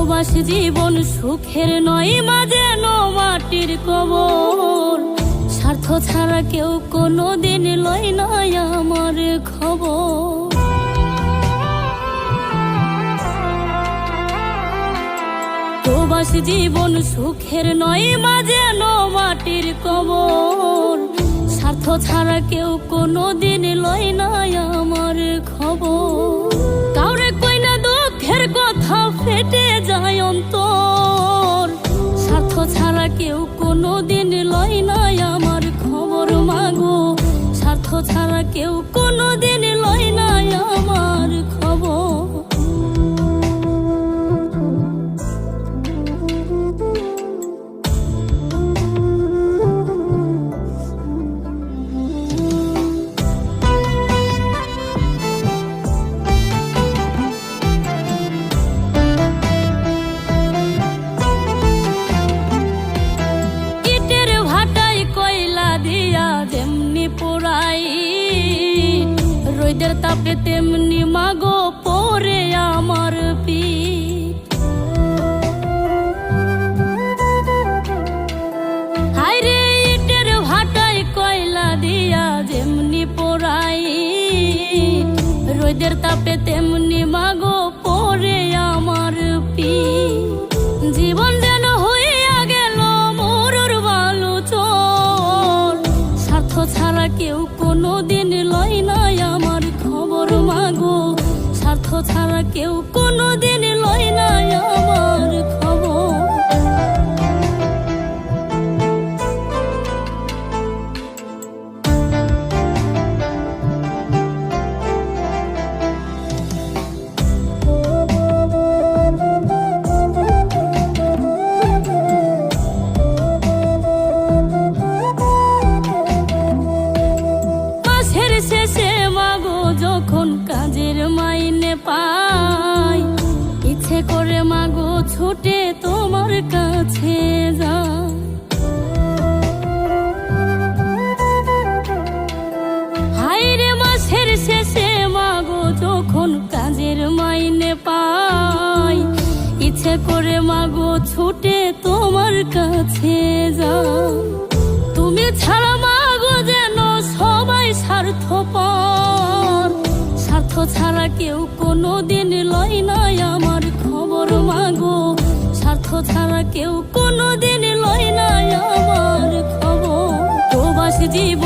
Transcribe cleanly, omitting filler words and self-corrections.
প্রবাসী জীবন সুখের নয়, মাঝে মাটির কবর। স্বার্থ ছাড়া কেউ কোনোদিন লয় না আমার খবর। প্রবাসী জীবন সুখের নয়, মাঝে মাটির কবর। স্বার্থ ছাড়া কেউ কোনোদিন লয় না আমার খবর। কাউরে কই না দুঃখের কথা, ফেটে যায় অন্তর। স্বার্থ ছাড়া কেউ কোনোদিন লয় না আমার খবর মাগো। স্বার্থ ছাড়া কেউ কোনোদিন লয় না আমার খবর। রোদের তাপে তেমনি মাগো পরে আমার পিঠ। হায়রে ইটের ভাটায় কয়লা দিয়া যেমনি পোড়াই, রোদের তাপে তেমনি মাগো পরে আমার পিঠ। জীবন যেন হইয়া গেল মরুর বালু চর। স্বার্থ ছাড়া কেউ কোনোদিন লয় না আমার খবর মাগো। স্বার্থ ছাড়া কেউ কোনোদিন লয় না আমার খবর। যখন কাজের মাইনে পাই, ইচ্ছে করে মাগো ছুটে তোমার কাছে যাই। হায়রে মাসের শেষে মাগো যখন কাজের মাইনে পাই, ইচ্ছে করে মাগো ছুটে তোমার কাছে যাই। তুমি ছাড়া মাগো যেন সবাই স্বার্থপর। স্বার্থ ছাড়া কেউ কোনোদিন লয় না আমার খবর মাগো। স্বার্থ ছাড়া কেউ কোনোদিন লয় না আমার খবর। প্রবাসী জীবন